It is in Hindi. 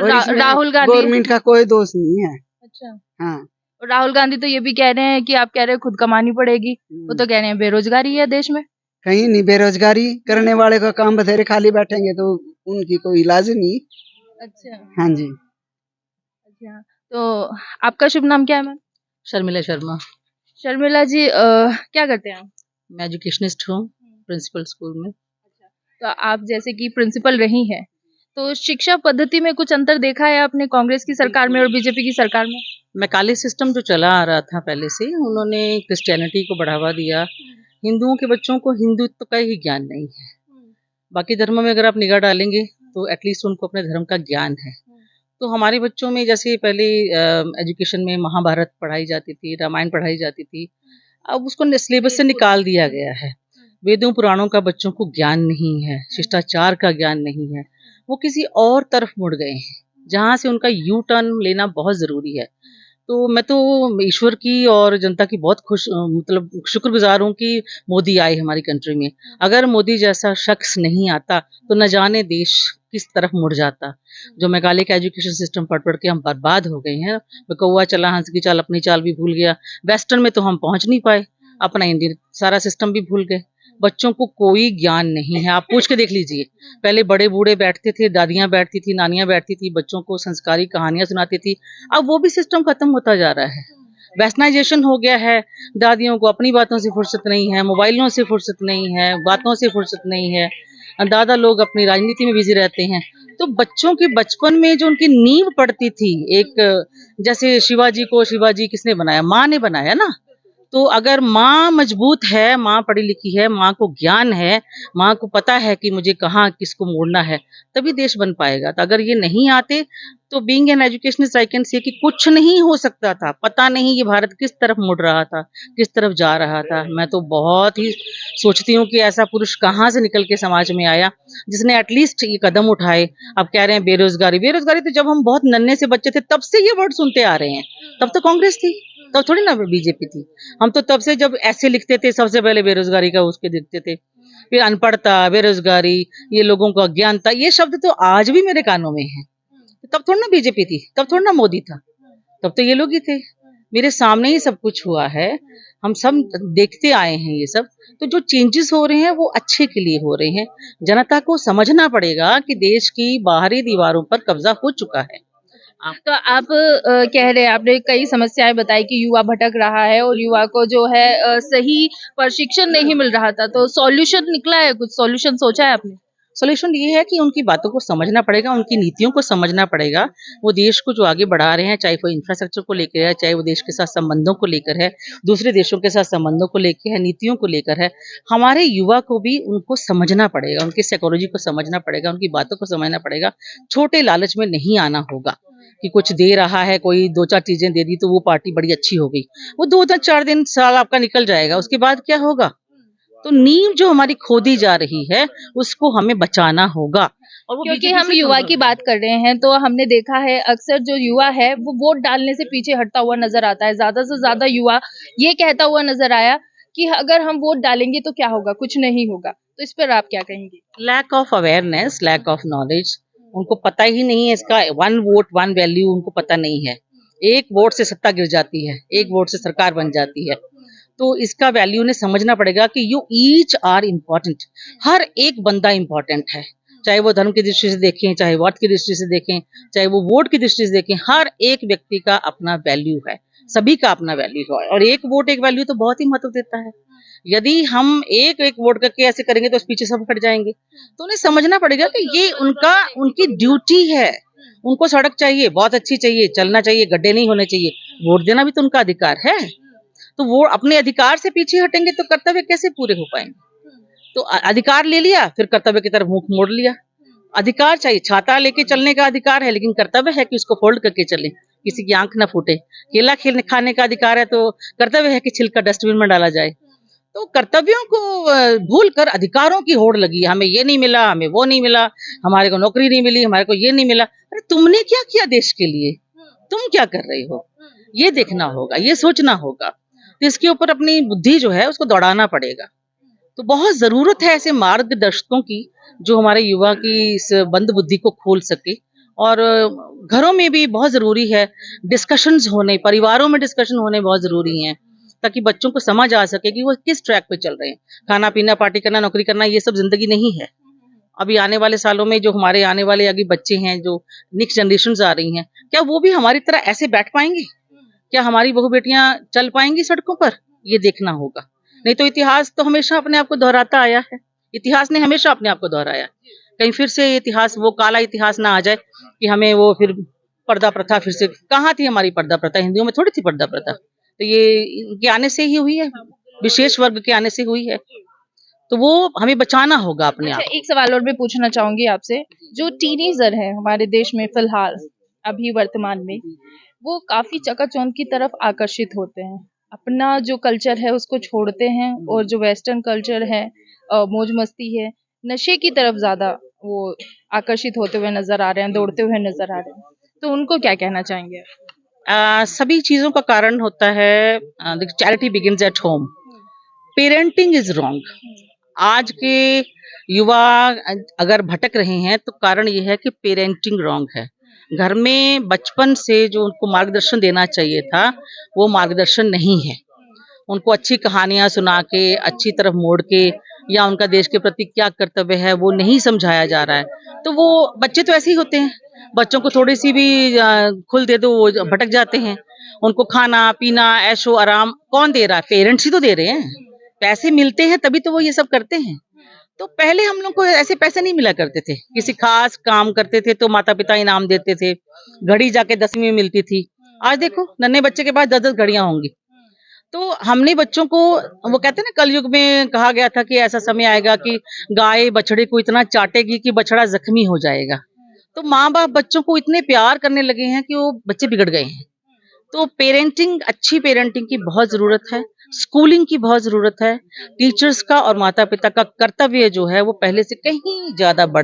और इसमें राहुल गांधी। गवर्नमेंट का कोई दोष नहीं है। अच्छा। हाँ। और राहुल गांधी तो ये भी कह रहे हैं कि आप कह रहे हैं खुद कमानी पड़ेगी, वो तो कह रहे हैं बेरोजगारी है देश में। कहीं नहीं बेरोजगारी, करने वाले का काम बथेरे खाली बैठेंगे तो उनकी कोई इलाज नहीं। अच्छा। हाँ जी। अच्छा, तो आपका शुभ नाम क्या है मैम? शर्मिला शर्मा। शर्मिला जी, क्या करते हैं आप? मैं एजुकेशनिस्ट हूँ, प्रिंसिपल स्कूल में। तो आप जैसे कि प्रिंसिपल रही हैं, तो शिक्षा पद्धति में कुछ अंतर देखा है आपने कांग्रेस की सरकार में और बीजेपी की सरकार में? मैकाले सिस्टम जो चला आ रहा था पहले से, उन्होंने क्रिश्चियनिटी को बढ़ावा दिया। हिंदुओं के बच्चों को हिंदुत्व का ही ज्ञान नहीं है। बाकी धर्मों में अगर आप निगाह डालेंगे तो एटलीस्ट उनको अपने धर्म का ज्ञान है। तो हमारे बच्चों में जैसे पहले एजुकेशन में महाभारत पढ़ाई जाती थी, रामायण पढ़ाई जाती थी, अब उसको सिलेबस से निकाल दिया गया है। वेदों पुराणों का बच्चों को ज्ञान नहीं है, शिष्टाचार का ज्ञान नहीं है। वो किसी और तरफ मुड़ गए हैं, जहाँ से उनका यू टर्न लेना बहुत ज़रूरी है। तो मैं तो ईश्वर की और जनता की बहुत मतलब शुक्रगुजार हूँ कि मोदी आए हमारी कंट्री में। अगर मोदी जैसा शख्स नहीं आता तो न जाने देश किस तरफ मुड़ जाता। जो मेघालय का एजुकेशन सिस्टम पढ़ पढ़ के हम बर्बाद हो गए हैं। कौवा चला हंस की चाल अपनी चाल भी भूल गया। वेस्टर्न में तो हम पहुंच नहीं पाए, अपना इंडियन सारा सिस्टम भी भूल गए। बच्चों को कोई ज्ञान नहीं है। आप पूछ के देख लीजिए, पहले बड़े बूढ़े बैठते थे, दादियां बैठती थी, नानियां बैठती थी, बच्चों को संस्कारी कहानियां सुनाती थी। अब वो भी सिस्टम खत्म होता जा रहा है। वेस्टर्नाइजेशन हो गया है। दादियों को अपनी बातों से फुर्सत नहीं है, मोबाइलों से फुर्सत नहीं है, बातों से फुर्सत नहीं है। दादा लोग अपनी राजनीति में बिजी रहते हैं। तो बच्चों के बचपन में जो उनकी नींव पड़ती थी, एक जैसे शिवाजी को शिवाजी किसने बनाया? माँ ने बनाया ना। तो अगर माँ मजबूत है, माँ पढ़ी लिखी है, माँ को ज्ञान है, माँ को पता है कि मुझे कहाँ किसको मोड़ना है, तभी देश बन पाएगा। तो अगर ये नहीं आते तो being an educationist I can say कि कुछ नहीं हो सकता था। पता नहीं ये भारत किस तरफ मुड़ रहा था, किस तरफ जा रहा था। मैं तो बहुत ही सोचती हूँ कि ऐसा पुरुष कहाँ से निकल के समाज में आया जिसने एटलीस्ट ये कदम उठाए। अब कह रहे हैं बेरोजगारी, बेरोजगारी तो जब हम बहुत नन्हे से बच्चे थे तब से ये वर्ड सुनते आ रहे हैं। तब तो कांग्रेस थी, तब थोड़ी ना बीजेपी थी। हम तो तब से जब ऐसे लिखते थे सबसे पहले बेरोजगारी का उसके दिखते थे। फिर अनपढ़ता, बेरोजगारी, ये लोगों को अज्ञानता, ये शब्द तो आज भी मेरे कानों में है। तब थोड़ा ना बीजेपी थी, तब थोड़ा ना मोदी था, तब तो ये लोग ही थे। मेरे सामने ही सब कुछ हुआ है, हम सब देखते आए हैं ये सब। तो जो चेंजेस हो रहे हैं वो अच्छे के लिए हो रहे हैं। जनता को समझना पड़ेगा कि देश की बाहरी दीवारों पर कब्जा हो चुका है। तो आप कह रहे हैं, आपने कई समस्याएं बताई कि युवा भटक रहा है और युवा को जो है सही प्रशिक्षण नहीं मिल रहा था, तो सॉल्यूशन निकला है? कुछ सॉल्यूशन सोचा है आपने? सॉल्यूशन ये है कि उनकी बातों को समझना पड़ेगा, उनकी नीतियों को समझना पड़ेगा। वो देश को जो आगे बढ़ा रहे हैं, चाहे वो इंफ्रास्ट्रक्चर को लेकर है, चाहे वो देश के साथ संबंधों को लेकर है, दूसरे देशों के साथ संबंधों को लेकर है, नीतियों को लेकर है। हमारे युवा को भी उनको समझना पड़ेगा, उनकी साइकोलॉजी को समझना पड़ेगा, उनकी बातों को समझना पड़ेगा। छोटे लालच में नहीं आना होगा कि कुछ दे रहा है, कोई 2-4 चीजें दे दी तो वो पार्टी बड़ी अच्छी हो गई। वो 2-4 दिन साल आपका निकल जाएगा, उसके बाद क्या होगा? तो नींव जो हमारी खोदी जा रही है उसको हमें बचाना होगा। और क्योंकि हम युवा की बात कर रहे हैं तो हमने देखा है अक्सर जो युवा है वो वोट डालने से पीछे हटता हुआ नजर आता है। ज्यादा से ज्यादा युवा ये कहता हुआ नजर आया कि अगर हम वोट डालेंगे तो क्या होगा, कुछ नहीं होगा। तो इस पर आप क्या कहेंगे? Lack of awareness, lack of knowledge. उनको पता ही नहीं है इसका। 1 वोट 1 वैल्यू उनको पता नहीं है। 1 वोट से सत्ता गिर जाती है, 1 वोट से सरकार बन जाती है। तो इसका वैल्यू उन्हें समझना पड़ेगा कि यू ईच आर इम्पोर्टेंट। हर एक बंदा इम्पोर्टेंट है, चाहे वो धर्म की दृष्टि से देखें, चाहे वाट की दृष्टि से देखें, चाहे वो वोट की दृष्टि से देखें। हर एक व्यक्ति का अपना वैल्यू है, सभी का अपना वैल्यू है। और 1 वोट 1 वैल्यू तो बहुत ही महत्व देता है। यदि हम एक एक वोट करके ऐसे करेंगे तो उस पीछे सब हट जाएंगे। तो उन्हें समझना पड़ेगा कि ये उनकी ड्यूटी है। उनको सड़क चाहिए, बहुत अच्छी चाहिए, चलना चाहिए, गड्ढे नहीं होने चाहिए। वोट देना भी तो उनका अधिकार है। तो वो अपने अधिकार से पीछे हटेंगे तो कर्तव्य कैसे पूरे हो पाएंगे? तो अधिकार ले लिया, फिर कर्तव्य की तरफ मुंह मोड़ लिया। अधिकार चाहिए, छाता लेके चलने का अधिकार है, लेकिन कर्तव्य है कि उसको फोल्ड करके चले, किसी की आंख ना फूटे। केला खाने का अधिकार है तो कर्तव्य है कि छिलका डस्टबिन में डाला जाए। तो कर्तव्यों को भूल कर अधिकारों की होड़ लगी। हमें ये नहीं मिला, हमें वो नहीं मिला, हमारे को नौकरी नहीं मिली, हमारे को ये नहीं मिला। अरे तुमने क्या किया देश के लिए? तुम क्या कर रहे हो? ये देखना होगा, ये सोचना होगा। तो इसके ऊपर अपनी बुद्धि जो है उसको दौड़ाना पड़ेगा। तो बहुत जरूरत है ऐसे मार्गदर्शकों की जो हमारे युवा की इस बंद बुद्धि को खोल सके और घरों में भी बहुत जरूरी है डिस्कशंस होने, परिवारों में डिस्कशन होने बहुत जरूरी हैं, ताकि बच्चों को समझ आ सके कि वो किस ट्रैक पे चल रहे हैं। खाना पीना, पार्टी करना, नौकरी करना, ये सब जिंदगी नहीं है। अभी आने वाले सालों में जो हमारे आने वाले आगे बच्चे हैं, जो नेक्स्ट जनरेशन आ रही हैं, क्या वो भी हमारी तरह ऐसे बैठ पाएंगे? क्या हमारी बहू बेटियां चल पाएंगी सड़कों पर? ये देखना होगा। नहीं तो इतिहास तो हमेशा अपने आप को दोहराता आया है। इतिहास ने हमेशा अपने आप को दोहराया। कहीं फिर से इतिहास, वो काला इतिहास ना आ जाए कि हमें वो फिर पर्दा प्रथा फिर से। कहाँ थी हमारी पर्दा प्रथा? हिंदुओं में थोड़ी थी पर्दा प्रथा। तो ये इनके आने से ही हुई है, विशेष वर्ग के आने से हुई है। तो वो हमें बचाना होगा अपने अच्छा, आप। एक सवाल और मैं पूछना चाहूंगी आपसे। जो टीनेजर है हमारे देश में फिलहाल अभी वर्तमान में, वो काफी चकाचौंध की तरफ आकर्षित होते हैं, अपना जो कल्चर है उसको छोड़ते हैं और जो वेस्टर्न कल्चर है, मौज मस्ती है, नशे की तरफ ज्यादा वो आकर्षित होते हुए नजर आ रहे हैं, दौड़ते हुए नजर आ रहे हैं। तो उनको क्या कहना चाहेंगे? सभी चीजों का कारण होता है, charity begins at home. Parenting is wrong. आज के युवा अगर भटक रहे हैं तो कारण ये है कि पेरेंटिंग रॉन्ग है। घर में बचपन से जो उनको मार्गदर्शन देना चाहिए था, वो मार्गदर्शन नहीं है। उनको अच्छी कहानियां सुना के, अच्छी तरफ मोड़ के, या उनका देश के प्रति क्या कर्तव्य है वो नहीं समझाया जा रहा है। तो वो बच्चे तो ऐसे ही होते हैं, बच्चों को थोड़ी सी भी खुल दे दो वो भटक जाते हैं। उनको खाना पीना, ऐशो आराम कौन दे रहा है? पेरेंट्स ही तो दे रहे हैं। पैसे मिलते हैं तभी तो वो ये सब करते हैं। तो पहले हम लोग को ऐसे पैसे नहीं मिला करते थे। किसी खास काम करते थे तो माता पिता इनाम देते थे, घड़ी जाके 10वीं में मिलती थी। आज देखो नन्हे बच्चे के पास 10-10 घड़ियां होंगी। तो हमने बच्चों को, वो कहते हैं ना, कलयुग में कहा गया था कि ऐसा समय आएगा कि गाय बछड़े को इतना चाटेगी कि बछड़ा जख्मी हो जाएगा। तो माँ बाप बच्चों को इतने प्यार करने लगे हैं कि वो बच्चे बिगड़ गए हैं। तो पेरेंटिंग, अच्छी पेरेंटिंग की बहुत जरूरत है, स्कूलिंग की बहुत जरूरत है। टीचर्स का और माता पिता का कर्तव्य जो है वो पहले से कहीं ज्यादा बढ़